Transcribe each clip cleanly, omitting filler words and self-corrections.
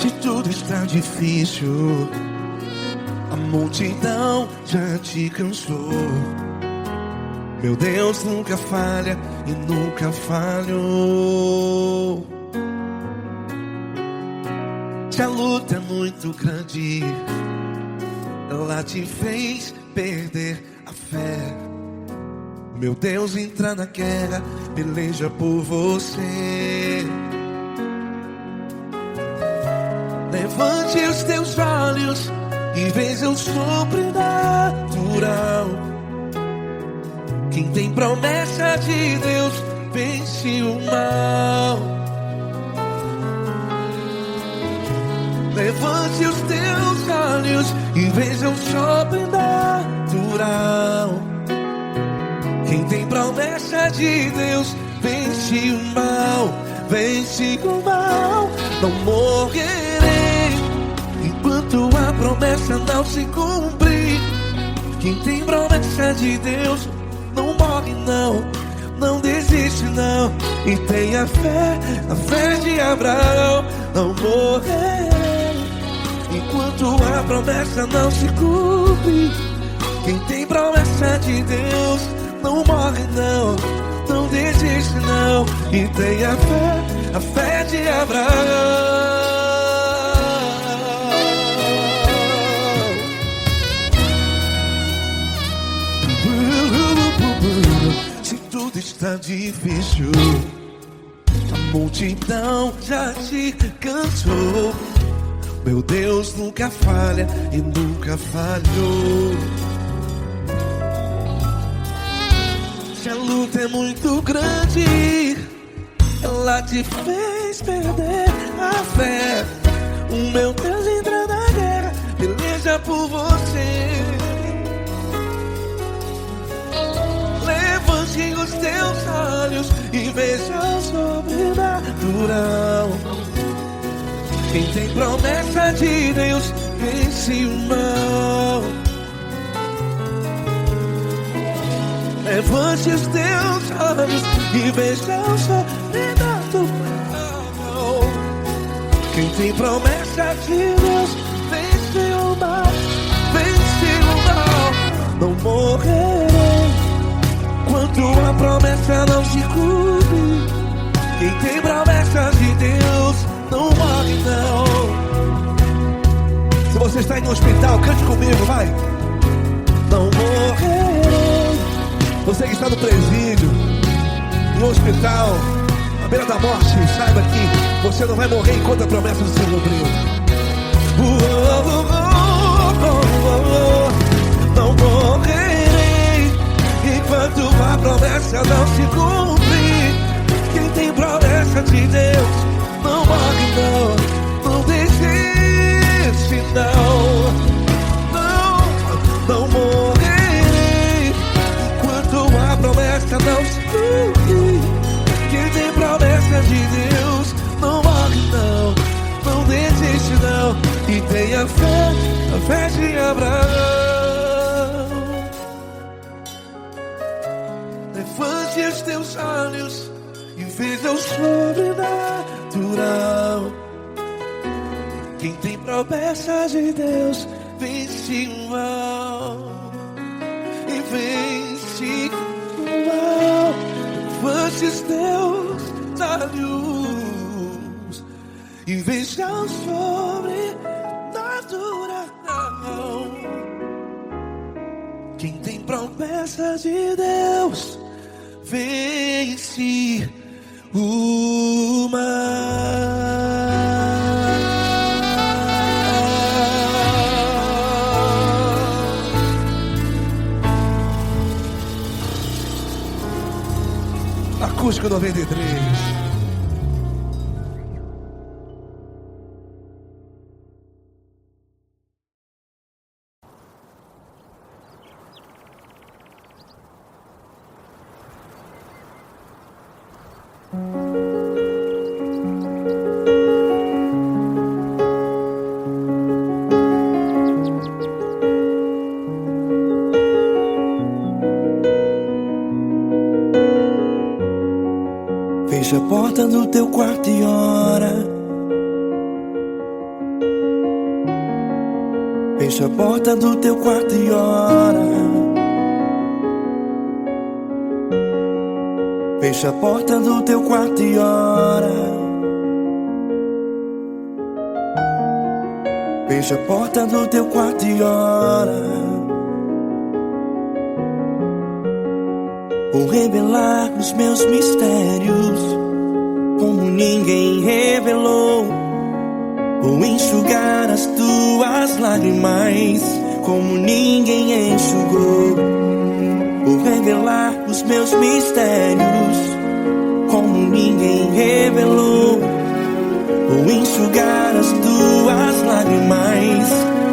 Se tudo está difícil, a multidão já te cansou. Meu Deus nunca falha e nunca falhou. Se a luta é muito grande, ela te fez perder a fé. Meu Deus entra na guerra, peleja por você. Levante os teus olhos e veja o sobrenatural. Quem tem promessa de Deus vence o mal. Levante os teus olhos e veja o sobrenatural. Quem tem promessa de Deus vence o mal. Vence o mal. Não morrerei enquanto a promessa não se cumprir. Quem tem promessa de Deus não morre não, não desiste não. E tenha fé, a fé de Abraão. Não morrerei enquanto a promessa não se cumpre. Quem tem promessa de Deus não morre não, não desiste não. E tenha fé, a fé de Abraão. Se tudo está difícil, a multidão já te cansou. Meu Deus nunca falha e nunca falhou. Se a luta é muito grande, ela te fez perder a fé. O meu Deus entra na guerra, peleja por você. Levante os teus olhos e veja o sobrenatural. Quem tem promessa de Deus vence o mal. Levante os teus olhos e veja o sobrenatural. Quem tem promessa de Deus vence o mal. Vence o mal. Não morrerei enquanto a promessa não se cumpre. Quem tem promessa de Deus não morre não. Se você está aí no hospital, cante comigo, vai. Não morrerei. Você que está no presídio, no hospital, à beira da morte, saiba que você não vai morrer enquanto a promessa não se cumpriu. Não morrerei enquanto a promessa não se cumprir. Quem tem promessa de Deus não morre não, não desiste não. Não morrerei enquanto a promessa não se cumprir. Quem tem promessa de Deus não morre não, não desiste não. E tenha fé, a fé de Abraão. Levante os teus olhos e veja o sobrenatural. Quem tem promessa de Deus vence o mal. E vence o mal. Levante os teus olhos e veja o sobrenatural. Quem tem promessa de Deus vence o mal. Acústico 93. Fecha a porta do teu quarto e ora. Fecha a porta do teu quarto e ora. Fecha a porta do teu quarto e ora. Fecha a porta do teu quarto e ora. Vou revelar os meus mistérios como ninguém revelou. Vou enxugar as tuas lágrimas como ninguém enxugou. Vou revelar os meus mistérios como ninguém revelou. Vou enxugar as tuas lágrimas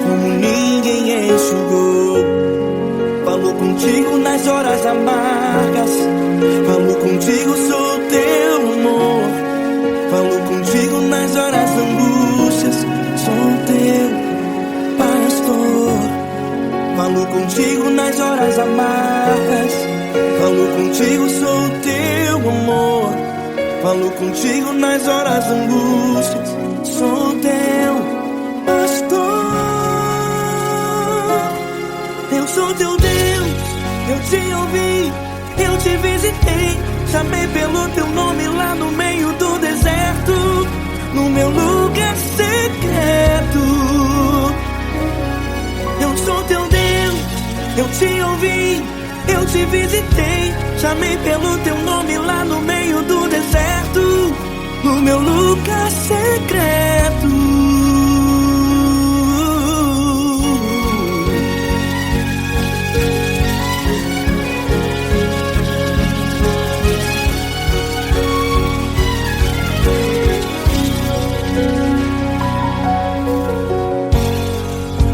como ninguém enxugou. Falo contigo nas horas amargas, falo contigo, sou teu amor. Falo contigo nas horas angústias, sou teu pastor. Falo contigo nas horas amargas, falo contigo, sou teu amor. Falo contigo nas horas angústias, sou teu pastor. Eu sou teu Deus, eu te ouvi, eu te visitei. Chamei pelo teu nome lá no meio do deserto, no meu lugar secreto. Eu sou teu Deus, eu te ouvi, eu te visitei. Chamei pelo teu nome lá no meio do deserto, no meu lugar secreto.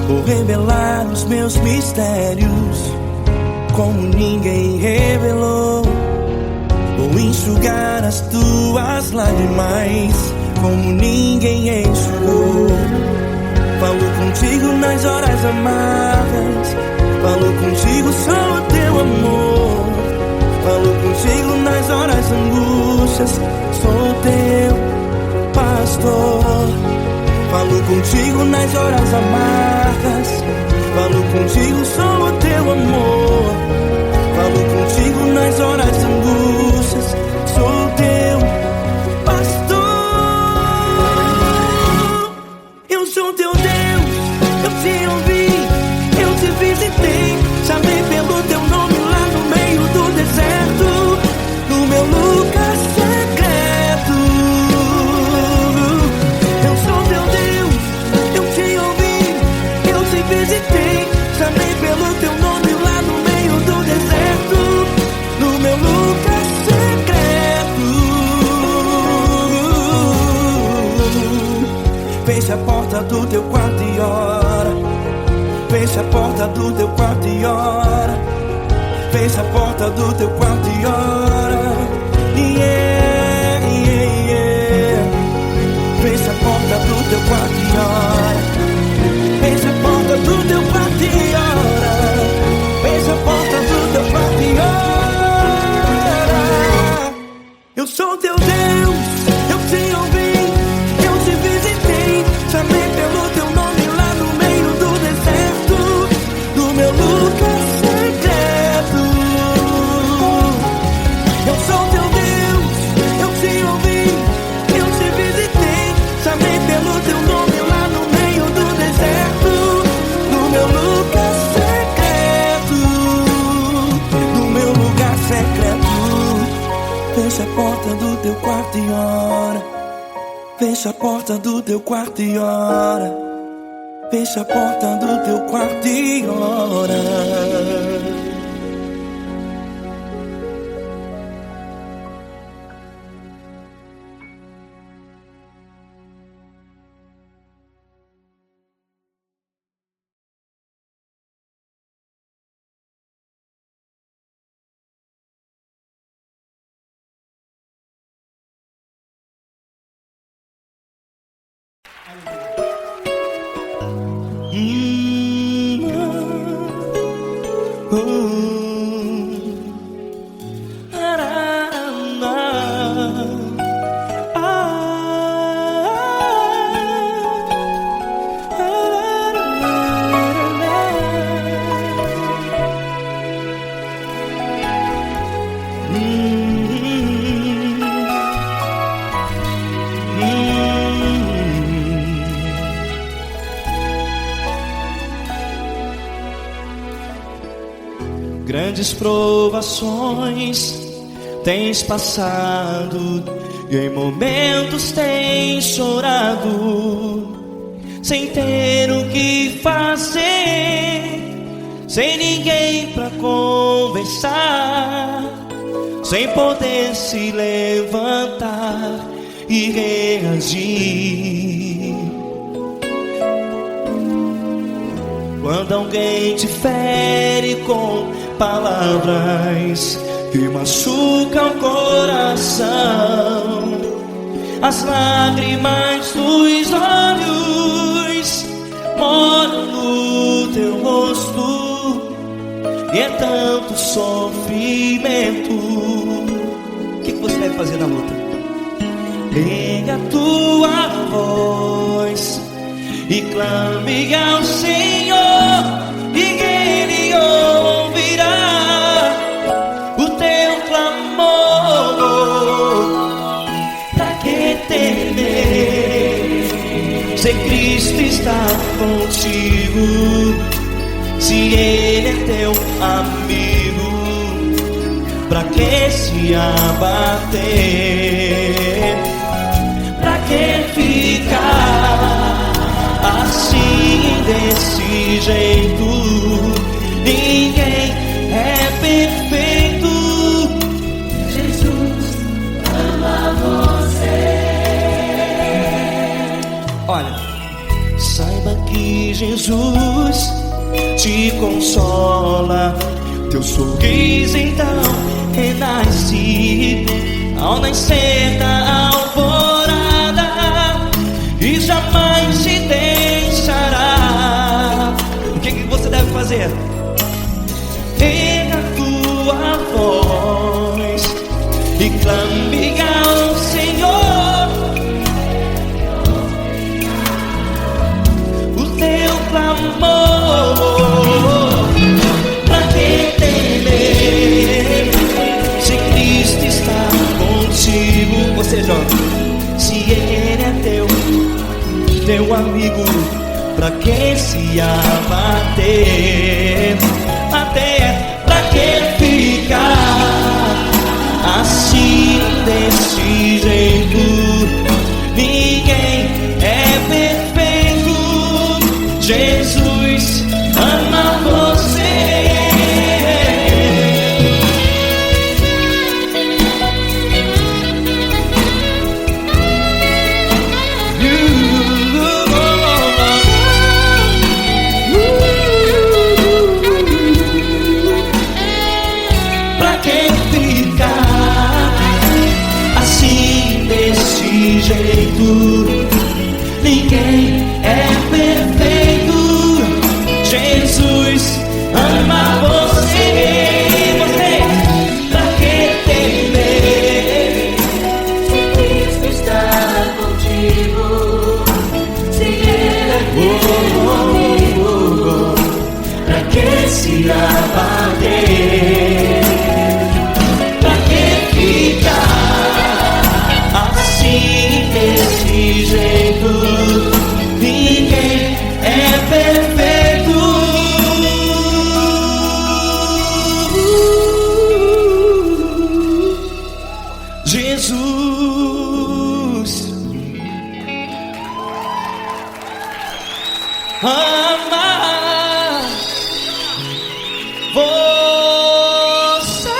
Vou revelar os meus mistérios como ninguém revelou. Vou enxugar as tuas lágrimas como ninguém enxugou. Falo contigo nas horas amargas, falo contigo, sou teu amor. Falo contigo nas horas angústias, sou teu pastor. Falo contigo nas horas amargas, falo contigo, sou o teu amor. Falo contigo nas horas angústias, sou teu pastor. Eu sou teu Deus, eu te ouvi, eu te visitei. Chamei pelo teu nome lá no meio do deserto, no meu lugar secreto. Eu sou teu Deus, eu te ouvi, eu te visitei. Chamei pelo teu nome lá no meio do deserto, no meu lugar secreto. Fecha a porta do teu quarto e ora. Fecha a porta do teu quarto e ora. Fecha a porta do teu quarto e ora. Yeah, yeah, yeah. Fecha a porta do teu quarto e ora. Fecha a porta do teu quarto e ora. Fecha a porta do teu quarto e ora. Eu sou teu Deus, eu te ouvi, eu te visitei. Chamei pelo teu nome lá no meio do deserto, no meu lugar secreto. Eu sou teu Deus, eu te ouvi, eu te visitei. Chamei pelo teu nome lá no meio do deserto, no meu lugar secreto, no meu lugar secreto. Fecha a porta do teu quarto e ora. Fecha a porta do teu quarto e ora. Fecha a porta do teu quarto e ora. Grandes provações tens passado, e em momentos tens chorado, sem ter o que fazer, sem ninguém pra conversar, sem poder se levantar e reagir. Quando alguém te fere com palavras que machucam o coração, as lágrimas dos olhos moram no teu rosto, e é tanto sofrimento. O que você deve fazer na luta? Pega a tua voz e clame ao Senhor, e Ele ouvirá o teu clamor. Pra que temer, se Cristo está contigo, se Ele é teu amigo? Pra que se abater? Pra que ficar assim, desse jeito? Ninguém é perfeito. Jesus ama você. Olha, saiba que Jesus te consola. Teu sorriso então renasce ao nascer da alvorada, e jamais te deixará. O que você deve fazer? Erga a tua voz e clame ao Senhor, o teu clamor. Pra que temer, se Cristo está contigo? Você joga. Se Ele é teu amigo, pra que se abater? Até pra que ficar assim, desse jeito? Ninguém é perfeito. Jesus ama você. Jeito, ninguém é perfeito. Jesus ama você. Você, pra que temer, se Cristo está contigo, se Ele é teu amigo? Pra que se abater? Pra que ficar assim, desse jeito? Ninguém é perfeito. Jesus ama você.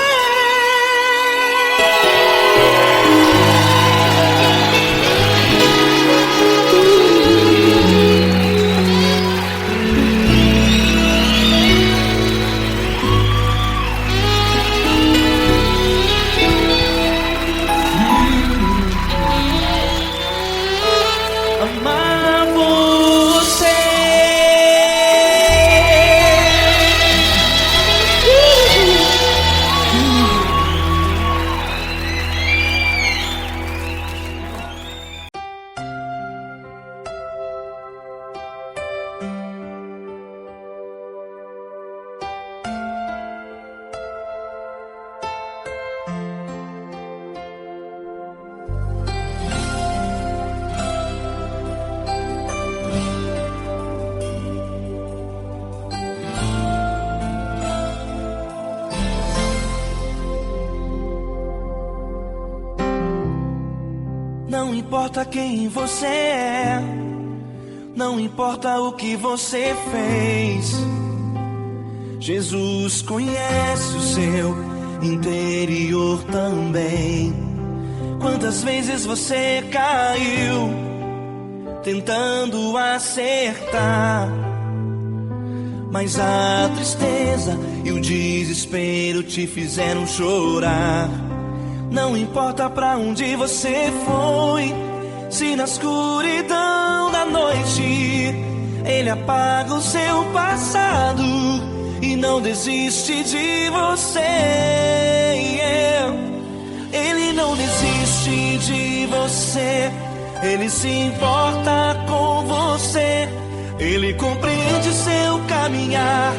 Amar você. importa quem você é, não importa o que você fez, Jesus conhece o seu interior também. Quantas vezes você caiu tentando acertar, mas a tristeza e o desespero te fizeram chorar. Não importa pra onde você foi, se na escuridão da noite Ele apaga o seu passado e não desiste de você. Ele não desiste de você, Ele se importa com você, Ele compreende seu caminhar.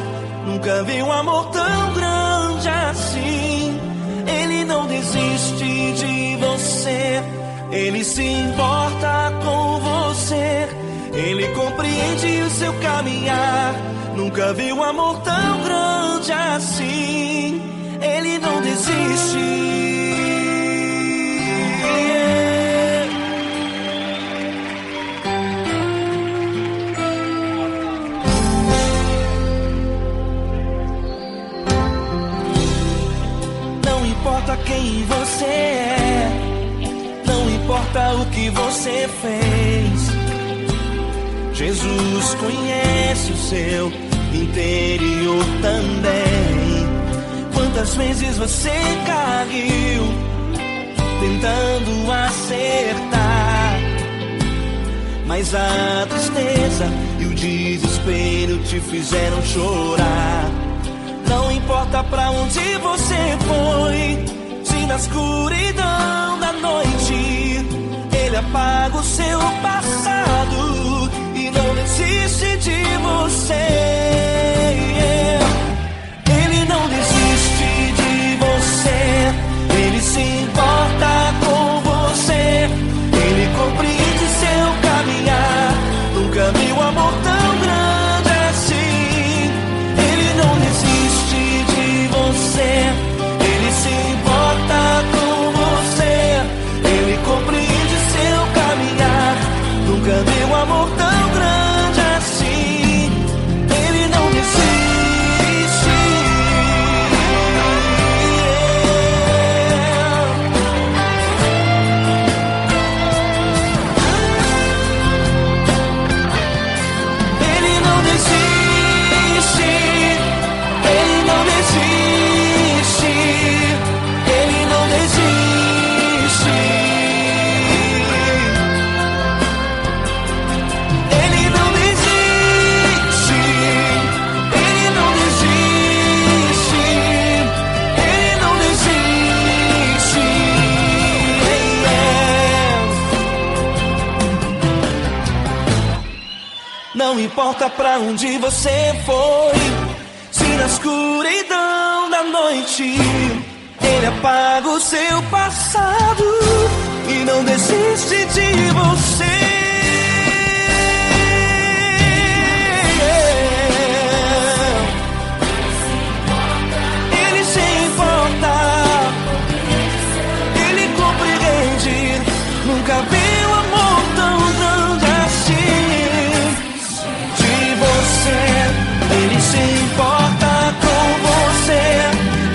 Nunca vi um amor tão grande assim. Ele não desiste de você, Ele se importa com você, Ele compreende o seu caminhar. Nunca vi um amor tão grande assim. Ele não desiste. Não importa quem você é, não importa o que você fez, Jesus conhece o seu interior também. Quantas vezes você caiu tentando acertar, mas a tristeza e o desespero te fizeram chorar. Não importa pra onde você foi, se na escuridão da noite Ele apaga o seu passado e não desiste de você. Ele não desiste de você, Ele se importa com você, Ele compreende seu caminhar. Nunca vi um amor tão grande assim. Ele não desiste de você, Ele se importa com você, Ele compreende seu caminhar. Nunca vi um amor tão grande assim. Ele não desiste. Ele não desiste. Ele não desiste. Ele não desiste. Ele não desiste. Ele não desiste. Ele não desiste. Não importa pra onde você foi, se na escuridão da noite Ele apaga o seu passado e não desiste de você. Ele se importa, Ele compreende. Nunca vi um amor tão grande assim. De você, Ele se importa com você,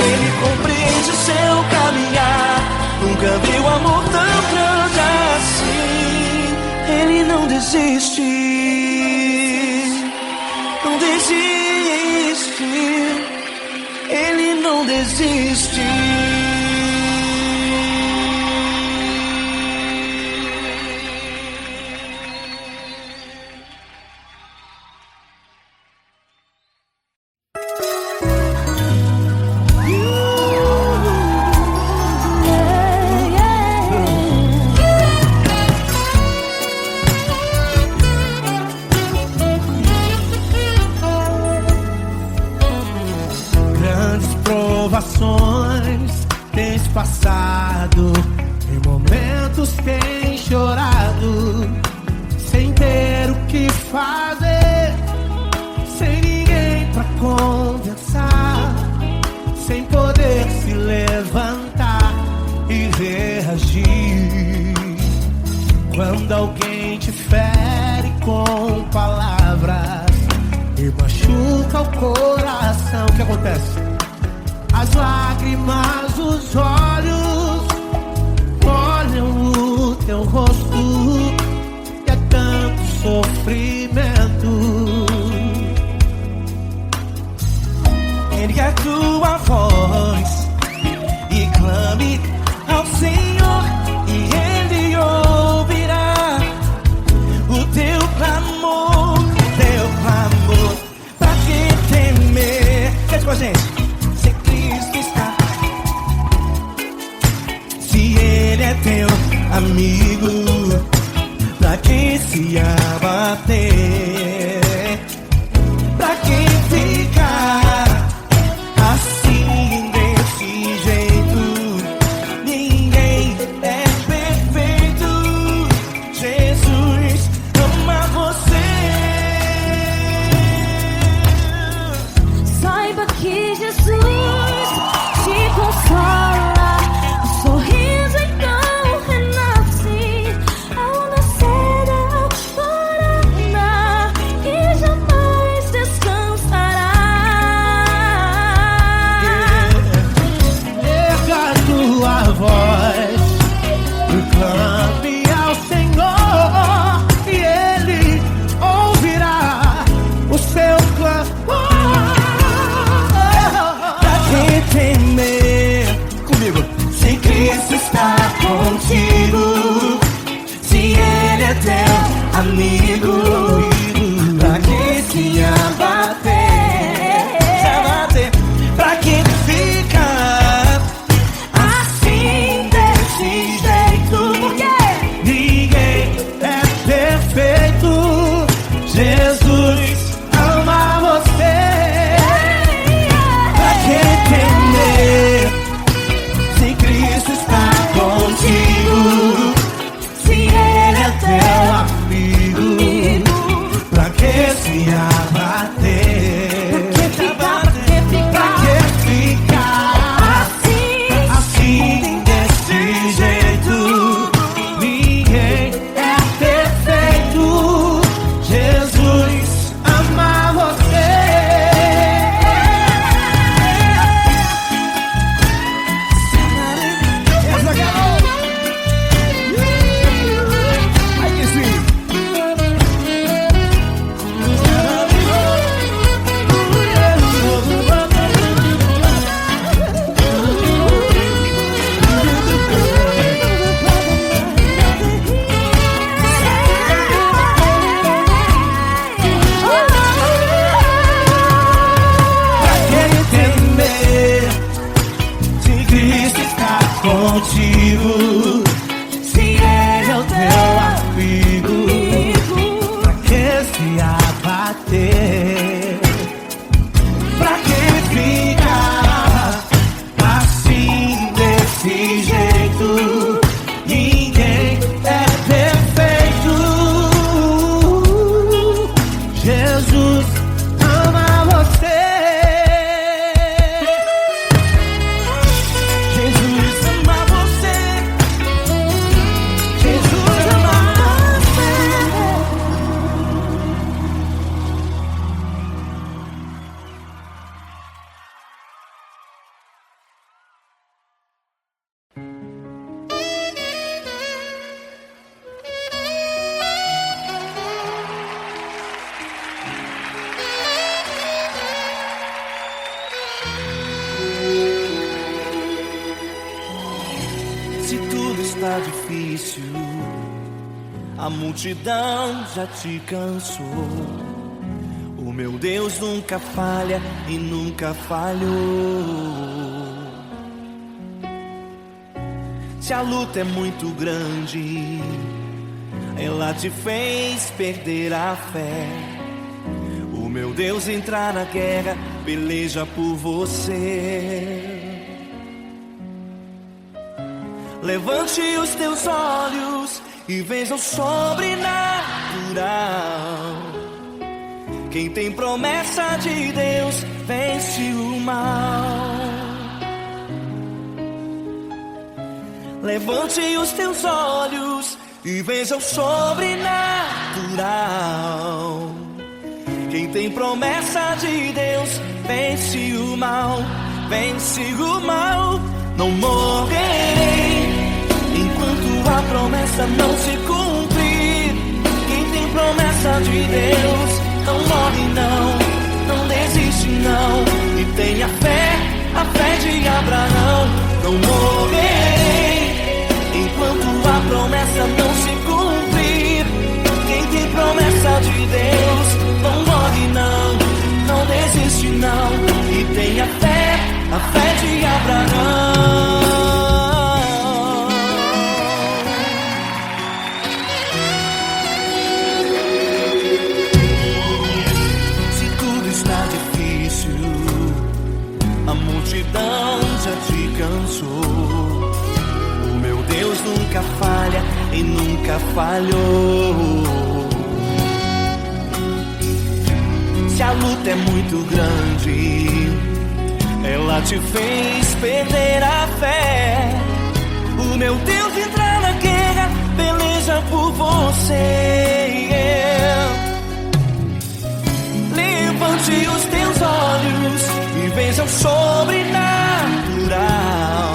Ele compreende seu caminhar. Nunca vi um amor tão grande assim. Ele não desiste, não desiste. Ele não desiste. Grandes provações tens passado, em momentos tens chorado, sem ter o que fazer, sem ninguém pra conversar, sem poder se levantar e reagir. Quando alguém te fere com palavras e machuca o coração, o que acontece? As lágrimas dos olhos molham o teu rosto, e é tanto sofrimento. Ergue a tua voz e clame ao Senhor, e Ele ouvirá o teu clamor, pra que temer? Cante com a gente. Se Cristo está, se Ele é teu amigo, pra que se abater? Pra que ficar assim desse jeito? Ninguém é perfeito. Jesus ama você. Saiba que Jesus te consola, o sorriso então renasce ao nascer da aurora e jamais descansará. Erga a tua voz e clame ao Senhor, e Ele ouvirá o seu clamor. Pra que temer? Comigo. Se Cristo está contigo, se Ele é teu amigo, pra que se abater? Pra que ficar assim desse jeito? Porque ninguém é perfeito. Jesus ama você. Pra que temer? Se Cristo está contigo, se Ele é teu amigo, pra que se abater? Pra que ficar assim desse jeito? Ninguém é perfeito. Jesus ama você. Aí que sim. Pra que temer? Se Cristo está contigo, se Ele é o teu amigo, pra que se abater? Pra que ficar assim desse jeito? Ninguém é perfeito. Jesus ama você. Jesus ama você. Jesus ama você. Se tudo está difícil, a multidão já te cansou. O meu Deus nunca falha e nunca falhou. Se a luta é muito grande, ela te fez perder a fé. O meu Deus entra na guerra, peleja por você. Levante os teus olhos e veja o sobrenatural. Quem tem promessa de Deus vence o mal. Levante os teus olhos, e veja o sobrenatural. Quem tem promessa de Deus vence o mal, vence o mal. Não morrerei enquanto a promessa não se cumprir. Quem tem promessa de Deus não morre não, não desiste não. E tenha fé, a fé de Abraão. Não morrerei enquanto a promessa não se cumprir. Quem tem promessa de Deus não morre não, não desiste não. E tenha fé, a fé de Abraão. Se tudo está difícil, a multidão já te cansou. O meu Deus nunca falha e nunca falhou. Se a luta é muito grande, ela te fez perder a fé. O meu Deus entra na guerra, peleja por você. Levante os teus olhos e veja o sobrenatural.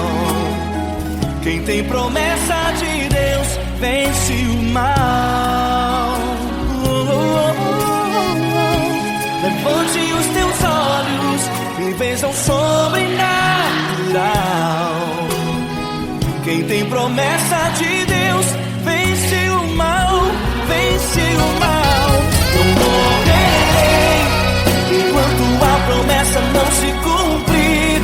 Quem tem promessa de Deus vence o mal. Levante os teus olhos e veja o sobrenatural. Quem tem promessa de Deus vence o mal, vence o mal. Não morrerei enquanto a promessa não se cumprir.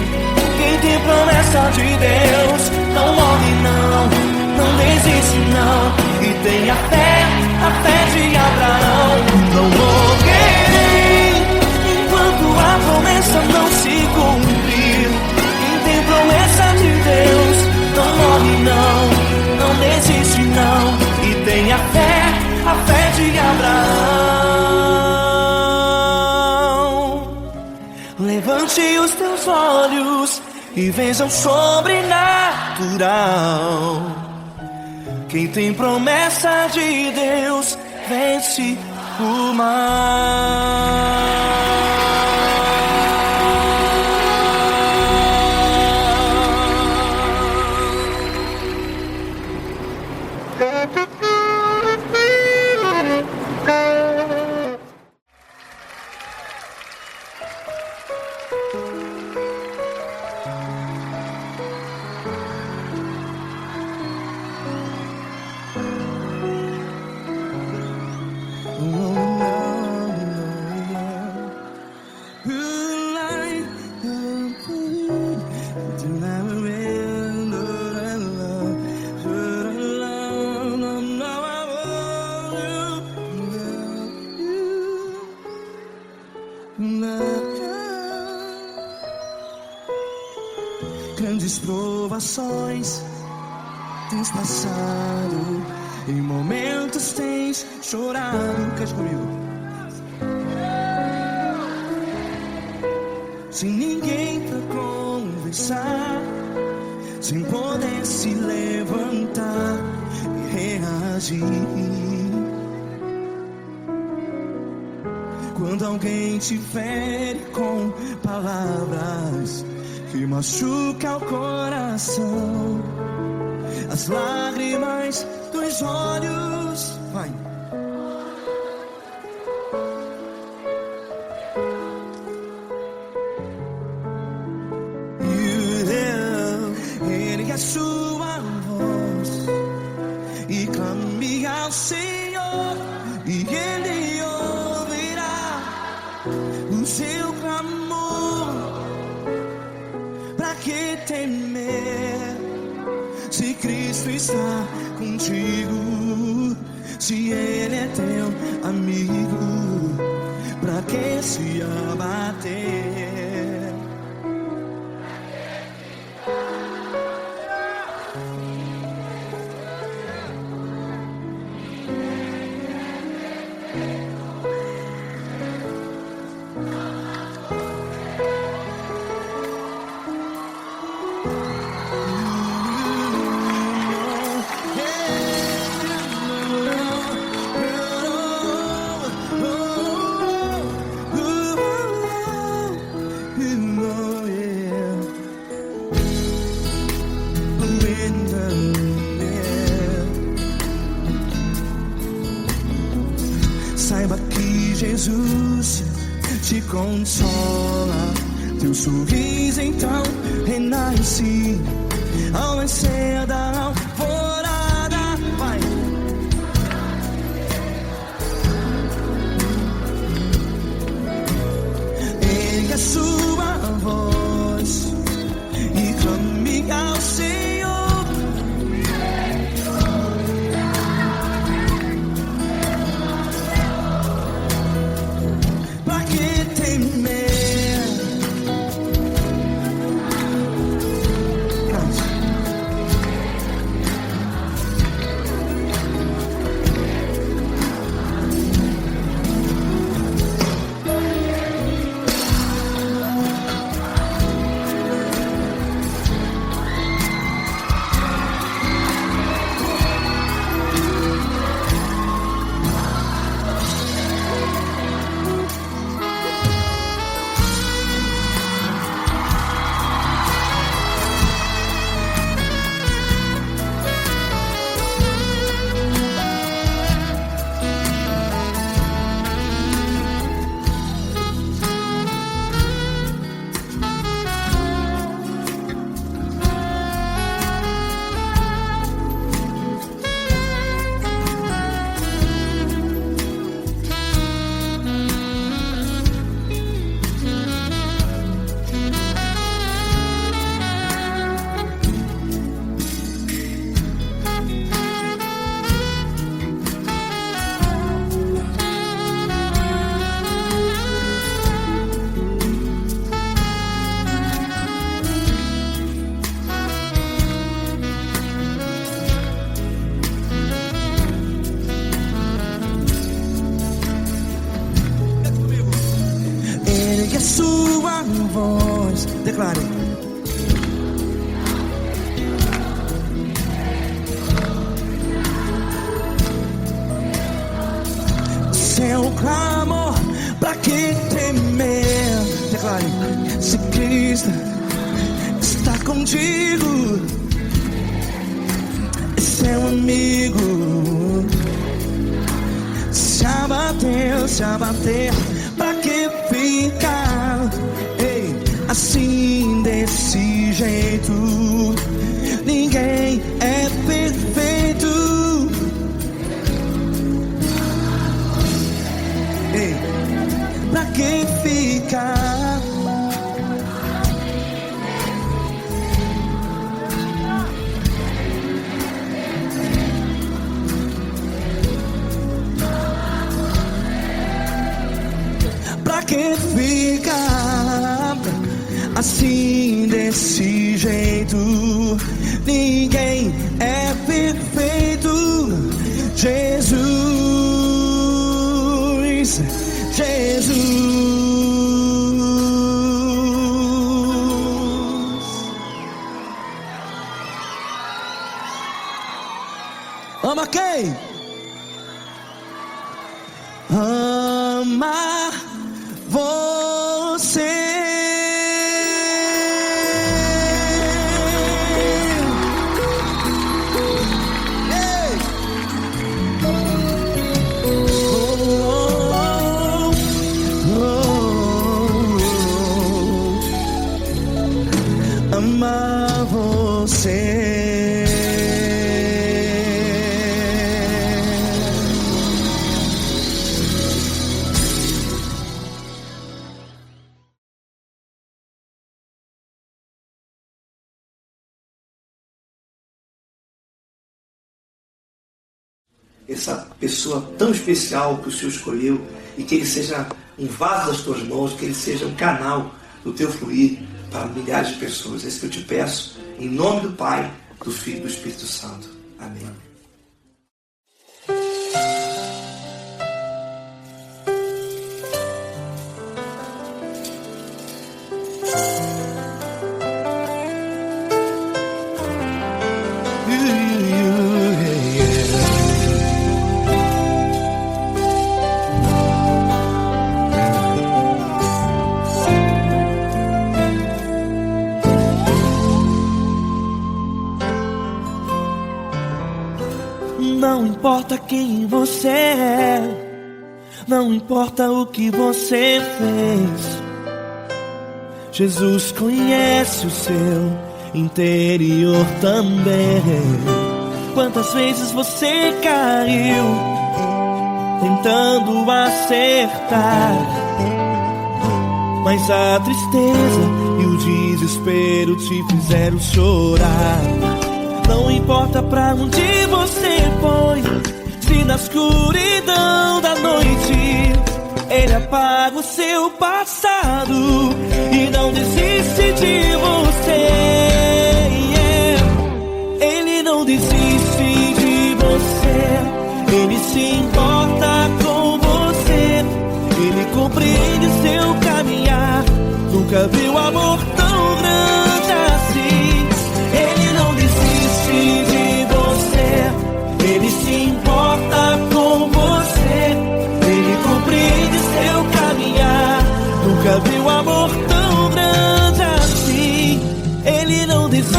Quem tem promessa de Deus não morre não, não desiste não. E tenha fé, a fé de Abraão. Não morrerei enquanto a promessa não se cumprir. Quem tem promessa de Deus não morre não, não desiste não. E tenha fé, a fé de Abraão. Levante os teus olhos e veja o sobrenatural. Quem tem promessa de Deus vence o mal. Grandes provações tens passado, em momentos tens chorado. Cante comigo. Sem ninguém pra conversar, sem poder se levantar e reagir. Quando alguém te fere com palavras que machuca o coração, as lágrimas dos olhos, vai. Ergue a sua voz e clame ao Senhor, e Ele ouvirá o seu clamor. Pra que temer, se Cristo está contigo? Se Ele é teu amigo, pra que se abater? Saiba que Jesus te consola. Teu sorriso então renasce ao nascer da alvorada. Vai. Ergue a sua voz e clame ao Senhor. Pra que temer? Ergue a sua voz, declare. Seu clamor, pra que temer? Declare. Se Cristo está contigo, é seu amigo. Se abater, pra que ficar? Ei, assim desse jeito, ninguém é perfeito. Ei, pra que ficar? Pra que ficar assim desse jeito? Ninguém é perfeito. Jesus, Jesus. Ama quem? Ama você. Ei. Ama você. Essa pessoa tão especial que o Senhor escolheu, e que ele seja um vaso das tuas mãos, que ele seja um canal do teu fluir para milhares de pessoas. É isso que eu te peço, em nome do Pai, do Filho e do Espírito Santo. Amém. Não importa quem você é, Não importa o que você fez, Jesus conhece o seu interior também. Quantas vezes você caiu tentando acertar, mas a tristeza e o desespero te fizeram chorar. Não importa pra onde você foi, se na escuridão da noite Ele apaga o seu passado e não desiste de você. Ele não desiste de você, Ele se importa com você, Ele compreende seu caminhar. Nunca viu amor tão grande assim. Ele não desiste de você, Ele se importa com você, Ele compreende seu caminhar. Nunca viu amor tão grande assim. Ele não desiste.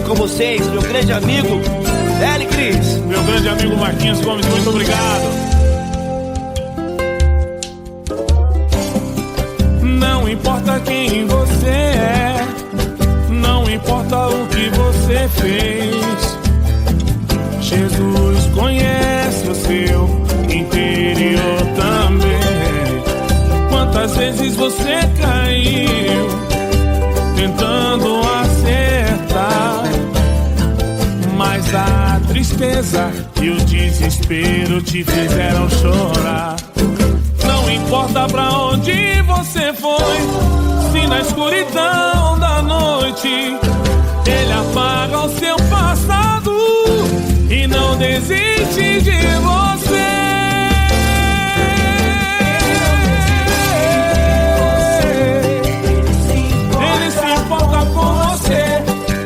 Com vocês, meu grande amigo Eli Cris. Meu grande amigo Marquinhos Gomes, muito obrigado. Não importa quem você é, não importa o que você fez, Jesus conhece o seu interior também. Quantas vezes você caiu tentando acertar, mas a tristeza e o desespero te fizeram chorar. Não importa pra onde você foi, se na escuridão da noite Ele apaga o seu passado e não desiste de você. Ele se importa com você,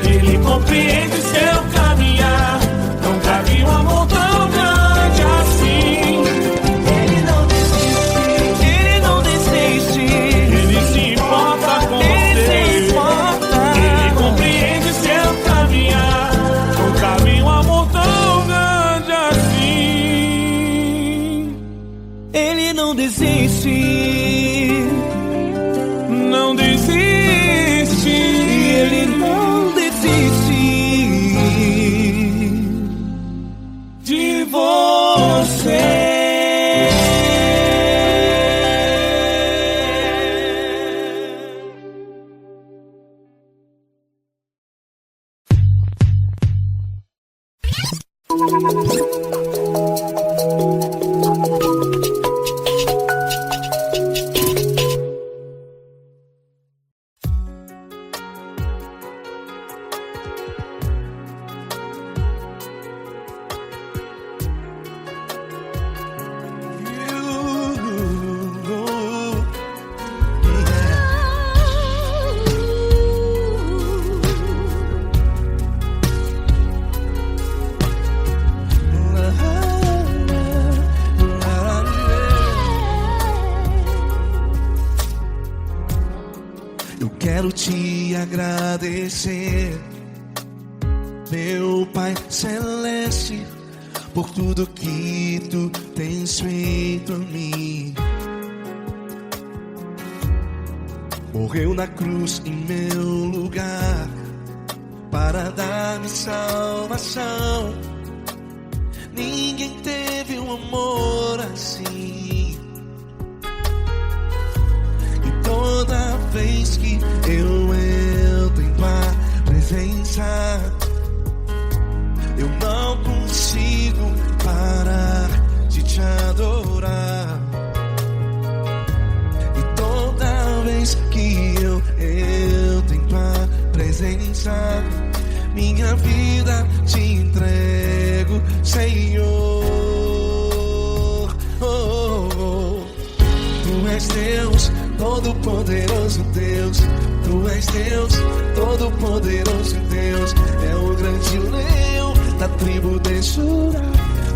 Ele compreende seu caminhar. Nunca vi um amor tão grande assim. Ele não desiste, Ele não desiste. Ele se importa com você, Ele compreende seu caminhar. Nunca vi um amor tão grande assim. Ele não desiste, não desiste. Ele não desiste De você. Eu quero te agradecer, meu Pai Celeste, por tudo que tu tens feito a mim. Morreu na cruz em meu lugar para dar-me salvação. Ninguém teve um amor assim. E toda vez que eu entro em tua presença, eu não consigo parar de te adorar. E toda vez que eu entro em tua presença, minha vida te entrego, Senhor. Oh, oh. Tu és Deus, todo-poderoso Deus. Tu és Deus, todo-poderoso Deus. É o grande leão da tribo de Judá.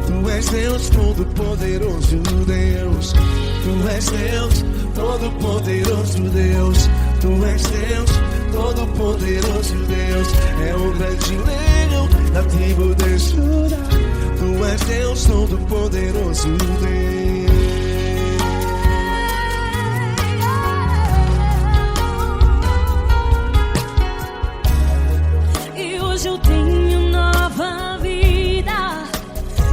Tu és Deus, todo-poderoso Deus. Tu és Deus, todo-poderoso Deus. Tu és Deus, Todo-Poderoso Deus é o grande leão da tribo de Judá. Tu és Deus, Todo-Poderoso Deus. E hoje eu tenho nova vida.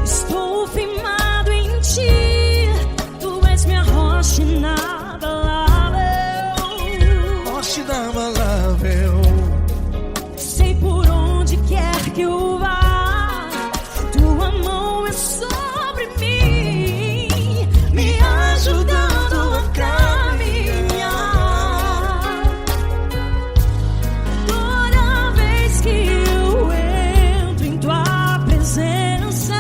Estou firmado em ti. Tu és minha rocha inabalável. Rocha inabalável. Sei por onde quer que eu vá, tua mão é sobre mim, me ajudando a caminhar. Toda vez que eu entro em tua presença,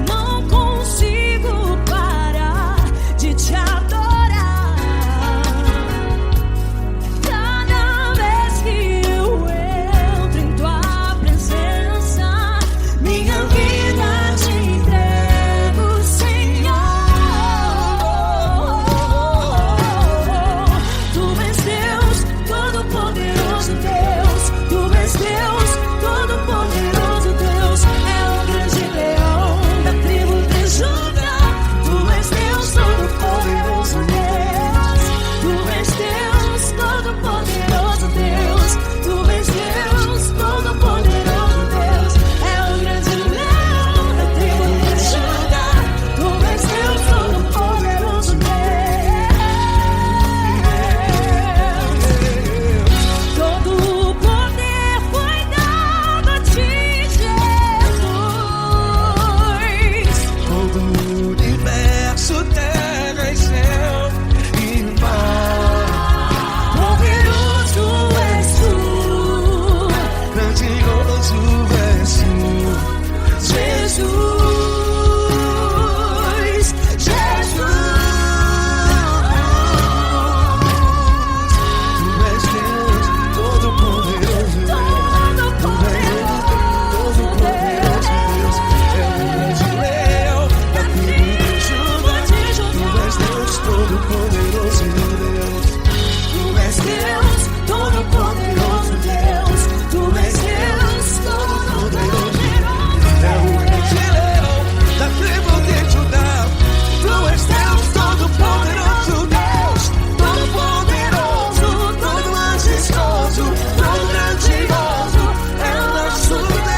não consigo parar de te adorar. Cada vez que eu entro em tua presença, minha vida te entrego, Senhor. Tu és Deus, Todo-Poderoso Deus. Tu és Deus, Todo-Poderoso Deus. É o grande leão da tribo de Judá. Tu és Deus, Todo-Poderoso Deus. Tu és Deus, Todo-Poderoso Deus. Tu és Deus, Todo-Poderoso Deus. É o grande leão da tribo de Judá. Tu és Deus, Todo-Poderoso Deus. Todo o poder foi dado a ti, Jesus. Todo o universo, terra e céu e mar. Poderoso és tu, Grandioso és tu, Jesus, Jesus. Tu és Deus, Todo-Poderoso Deus. Todo-Poderoso Deus. É o grande leão da tribo de Judá. Tu és Deus, Todo-Poderoso Deus. Tu és Deus, Todo-Poderoso Deus. Tu és Deus, Todo-Poderoso. É o grande leão da tribo de Judá. Tu és Deus, Todo-Poderoso Deus. Todo-Poderoso, todo majestoso, todo grandioso. É o nosso Deus.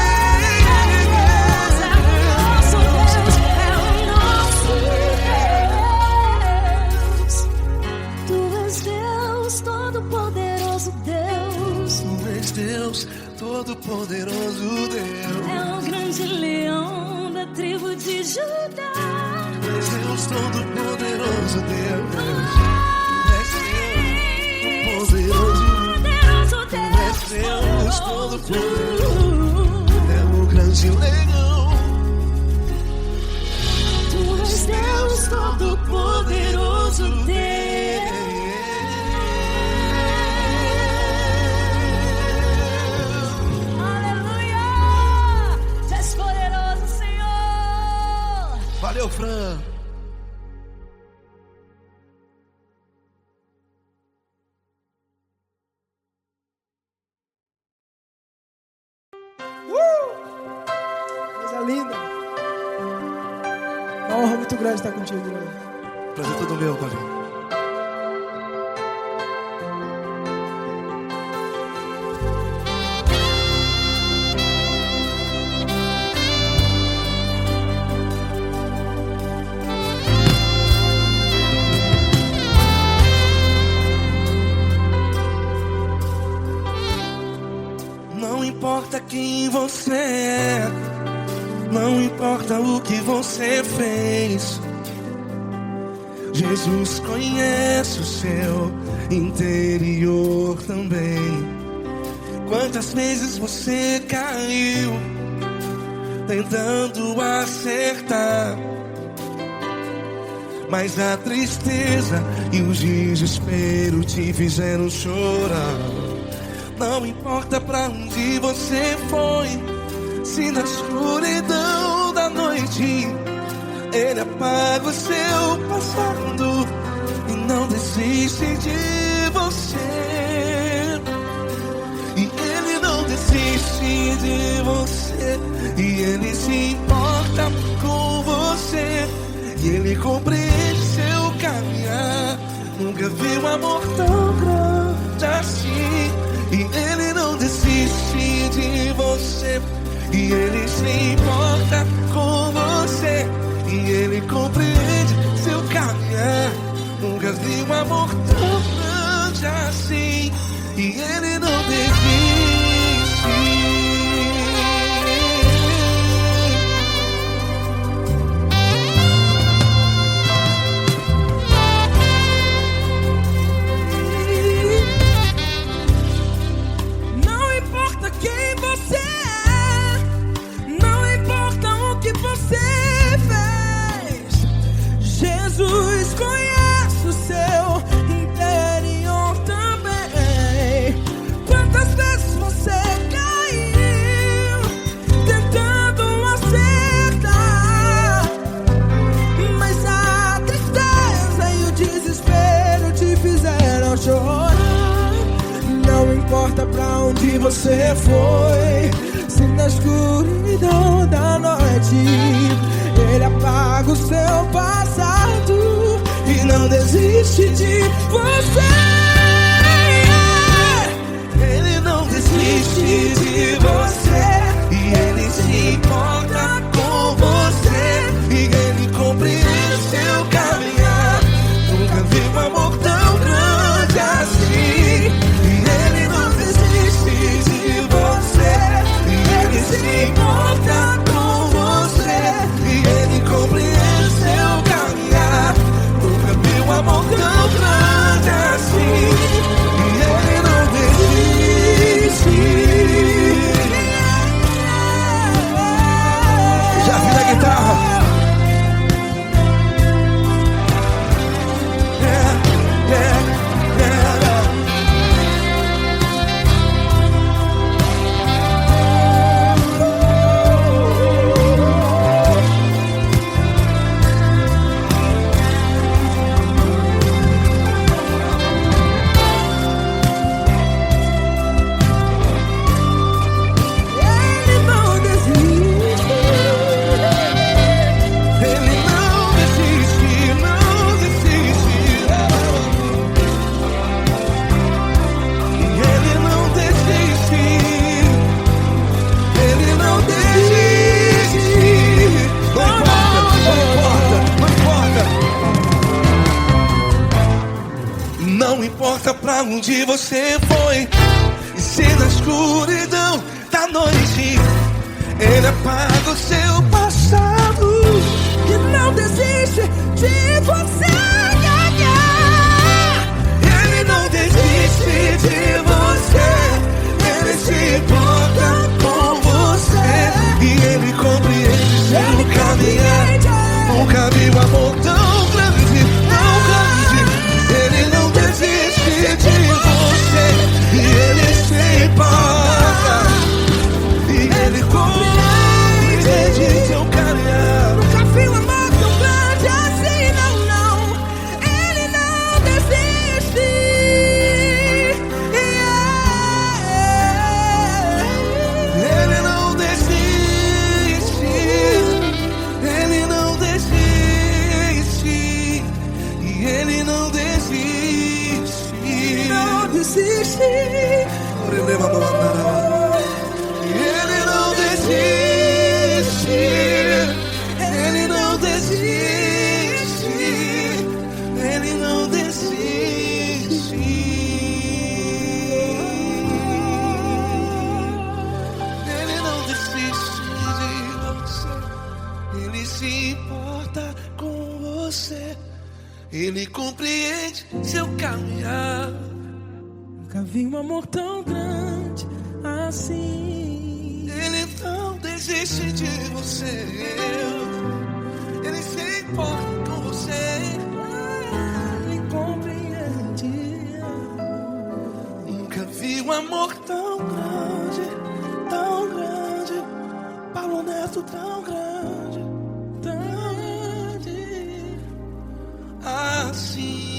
Todo-Poderoso Deus, Tu és Deus, Todo-Poderoso Deus. é o grande leão da tribo de Judá. Tu és Deus, Todo-Poderoso Deus. Tu és Deus, Todo-Poderoso. Poderoso Deus, Deus Todo-Poderoso. É o grande leão. Tu és Deus, Todo-Poderoso Deus. Aleluia! Tu és poderoso, Senhor. Valeu, Fran. Coisa linda. Uma honra muito grande estar contigo, Deus. Prazer todo meu, Paulinho. Não importa quem você é, não importa o que você fez, Jesus conhece o seu interior também. Quantas vezes você caiu tentando acertar, mas a tristeza e o desespero te fizeram chorar. Não importa pra onde você foi, se na escuridão da noite Ele apaga o seu passado e não desiste de você. desiste de você. E Ele se importa com você. E Ele compreende seu caminhar. Nunca vi um amor tão grande assim. E Ele não desiste de você. E Ele se importa com você. E Ele compreende seu caminhar. Nunca vi um amor tão grande assim. E Ele não desiste. Jesus conhece o seu interior também. Quantas vezes você caiu tentando acertar, mas a tristeza e o desespero te fizeram chorar. Não importa pra onde você foi, se na escuridão da noite Ele apaga o seu passado e não desiste de você. Ele não desiste de você. E Ele se importa com você. E Ele compreende seu caminhar. Nunca vi um amor tão grande assim. E Ele não desiste de você. E Ele se importa com você. E Ele compreende seu caminhar. Nunca vi um amor tão grande assim. E Ele não desiste. Já vi na guitarra. Não importa pra onde você foi, e se na escuridão da noite Ele apaga o seu passado E não desiste de você. Ele não desiste de você. Ele se importa com você. E Ele compreende seu caminhar. Nunca vi um amor tão grande, tão grande. Ele não desiste de você. E Ele se importa. E Ele compreende seu caminhar. Nunca vi um amor tão grande assim, não, não. Ele não desiste. Ele não desiste. Ele não desiste. E Ele não desiste. Não desiste. Ele não desiste. Ele não desiste. Ele não desiste. Ele não desiste de você. Ele se importa com você. Ele compreende seu caminhar. Nunca vi um amor tão grande assim. Ele não desiste de você. Ele se importa com você. Ele compreende. Nunca vi um amor tão grande, tão grande. Paulo Neto tão grande, tão grande assim.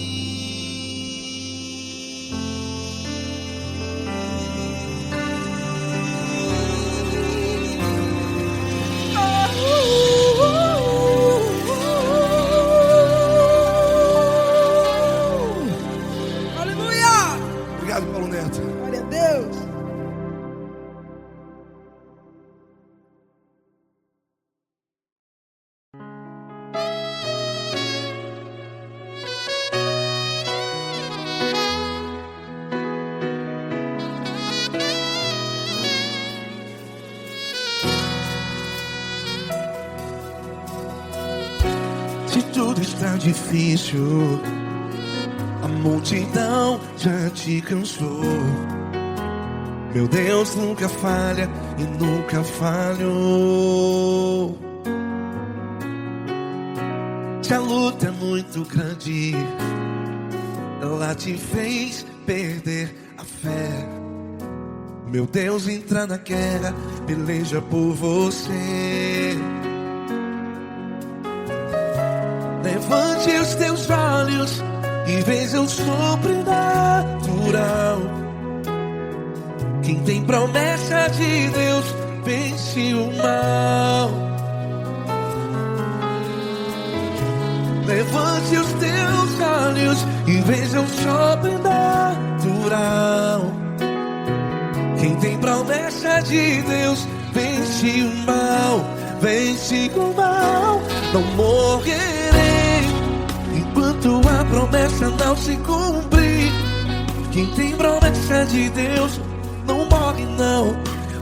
Se tudo está difícil, a multidão já te cansou. Meu Deus nunca falha e nunca falhou. Se a luta é muito grande, ela te fez perder a fé. Meu Deus entra na guerra, peleja por você. Levante os teus olhos e veja o sobrenatural. Quem tem promessa de Deus vence o mal. Levante os teus olhos e veja o sobrenatural. Quem tem promessa de Deus vence o mal. Vence o mal. Não morrerei enquanto a promessa não se cumprir. Quem tem promessa de Deus não morre não,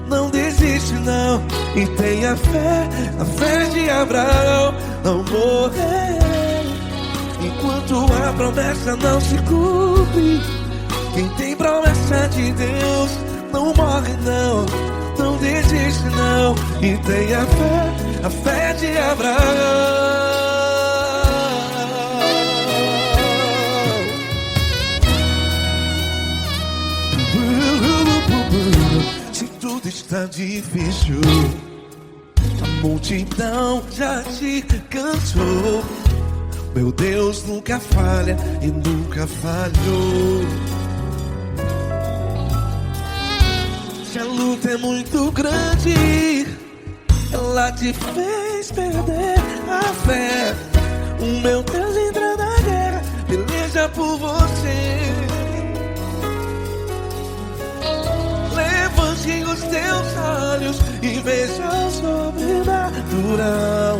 não desiste não. E tenha fé, a fé de Abraão. Não morrerei enquanto a promessa não se cumpre. Quem tem promessa de Deus não morre não, não desiste não. E tenha fé, a fé de Abraão. Se tudo está difícil, a multidão já te cansou. Meu Deus nunca falha e nunca falhou. Se a luta é muito grande, ela te fez perder a fé. O meu Deus entra na guerra, peleja por você. Levante os teus olhos e veja o sobrenatural.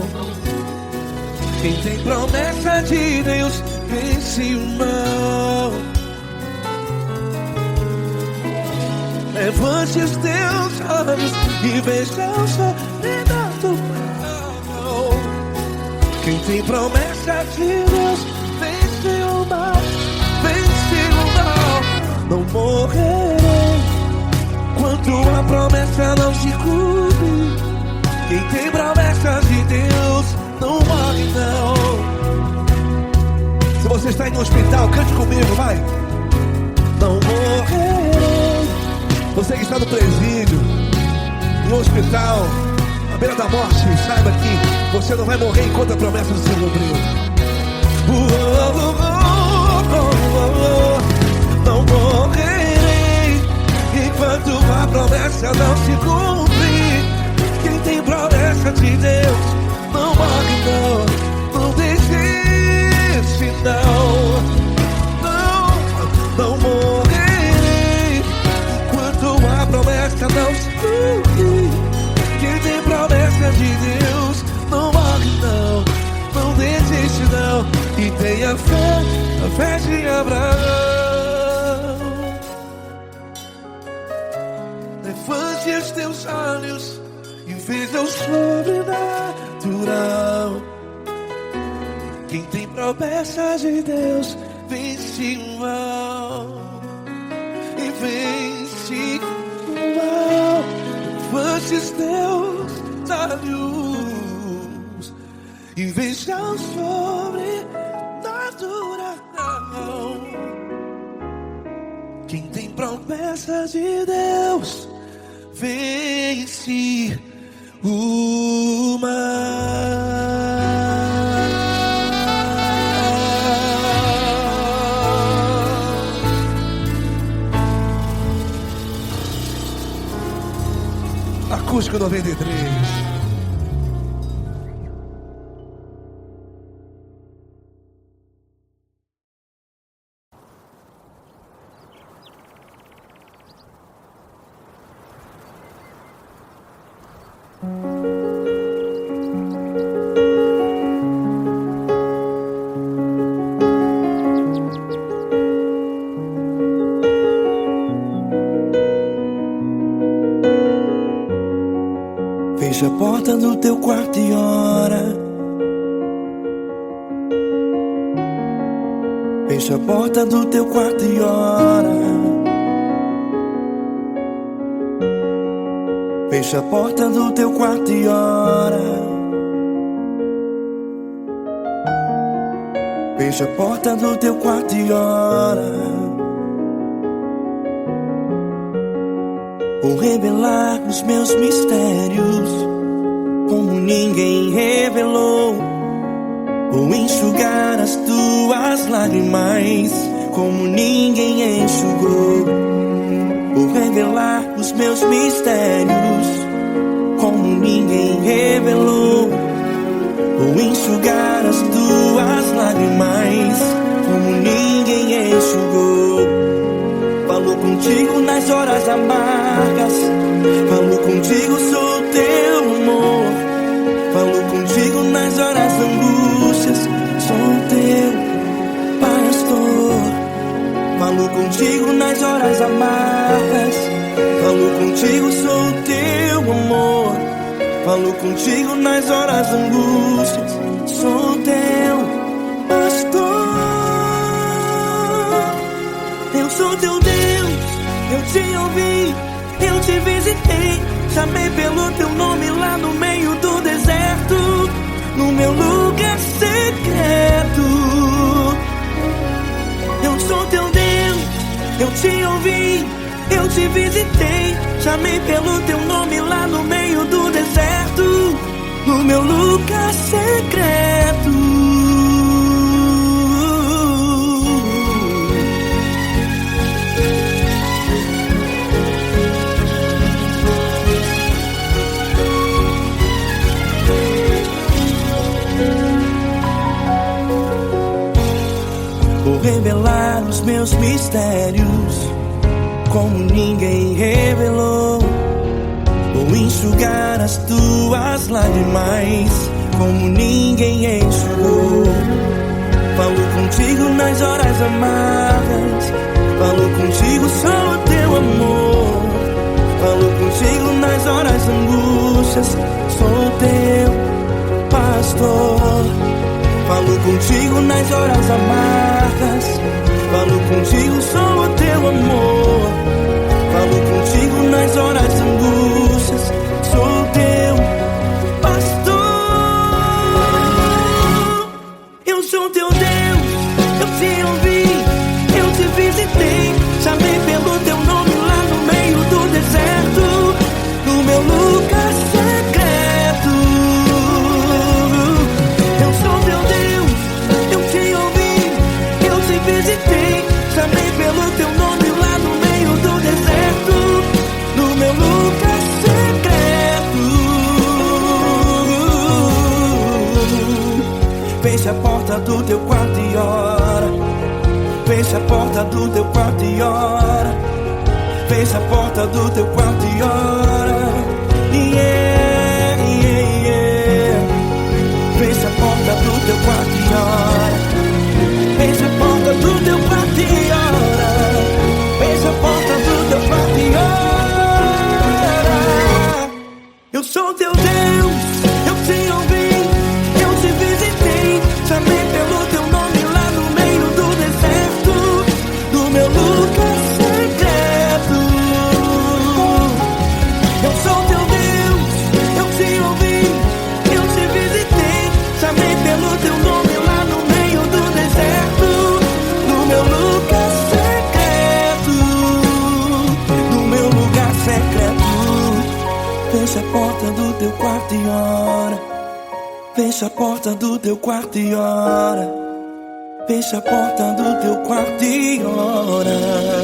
Quem tem promessa de Deus vence o mal. Levante os teus olhos e veja o sobrenatural. Quem tem promessa de Deus vence o mal. Vence o mal. Não morrerei enquanto a promessa não se cumpre. Quem tem promessa de Deus não morre não. Se você está aí no hospital, cante comigo, vai. Não morrerei. Você que está no presídio, no hospital, à beira da morte, saiba que você não vai morrer enquanto a promessa não se cumpriu. Não morrerei enquanto a promessa não se cumprir. Quem tem promessa de Deus não morre não, não desiste não. Não morrerei enquanto a promessa não se cumprir. Quem tem promessa de Deus não morre não, não desiste não. E tenha fé, a fé de Abraão. Levante os teus olhos e veja o sobrenatural. Quem tem promessa de Deus vence o mal. E vence o mal. Levante os teus olhos e veja o sobrenatural. Quem tem promessa de Deus vence o mal. Acústico 93. Fecha a porta do teu quarto e ora. Fecha a porta do teu quarto e ora. Fecha a porta do teu quarto e ora. Fecha a porta do teu quarto e ora. Vou revelar os meus mistérios como ninguém revelou. Vou enxugar as tuas lágrimas como ninguém enxugou. Vou revelar os meus mistérios como ninguém revelou. Vou enxugar as tuas lágrimas como ninguém enxugou. Falo contigo nas horas amargas, falo contigo, sou teu amor. Falo contigo nas horas angústias, sou teu pastor. Falo contigo nas horas amargas, falo contigo, sou teu amor. Falo contigo nas horas angústias, sou teu pastor. Eu sou teu Deus, eu te ouvi, eu te visitei. Chamei pelo teu nome lá no meio do deserto, no meu lugar secreto. Eu sou teu Deus, eu te ouvi, eu te visitei. Chamei pelo teu nome lá no meio do deserto, no meu lugar secreto. Vou revelar os meus mistérios como ninguém revelou. Vou enxugar as tuas lágrimas como ninguém enxugou. Falo contigo nas horas amargas, falo contigo, sou teu amor. Falo contigo nas horas angústias, sou teu pastor. Falo contigo nas horas amargas, falo contigo, sou o teu amor. Falo contigo nas horas angústias, sou teu pastor. Eu sou teu Deus, eu te ouvi, eu te visitei. Chamei pelo teu nome lá no meio do deserto, no meu lugar secreto. Eu sou teu Deus, eu te ouvi, eu te visitei. Chamei pelo teu nome lá no meio do deserto, no meu lugar secreto. Fecha a porta do teu quarto e ora. Fecha a porta do teu quarto e ora. Fecha a porta do teu quarto e ora. Yeah, yeah, yeah. Fecha a porta do teu quarto e ora. Fecha a porta do teu quarto e ora. Fecha a porta do teu quarto e ora. Eu sou teu Deus, eu te ouvi, eu te visitei. Chamei pelo teu nome lá no meio do deserto, no meu lugar secreto. Eu sou teu Deus, eu te ouvi, eu te visitei. Chamei pelo teu nome lá no meio do deserto, no meu lugar secreto, no meu lugar secreto. Fecha a porta do teu quarto e ora. Fecha a porta do teu quarto e ora. Fecha a porta do teu quarto e ora.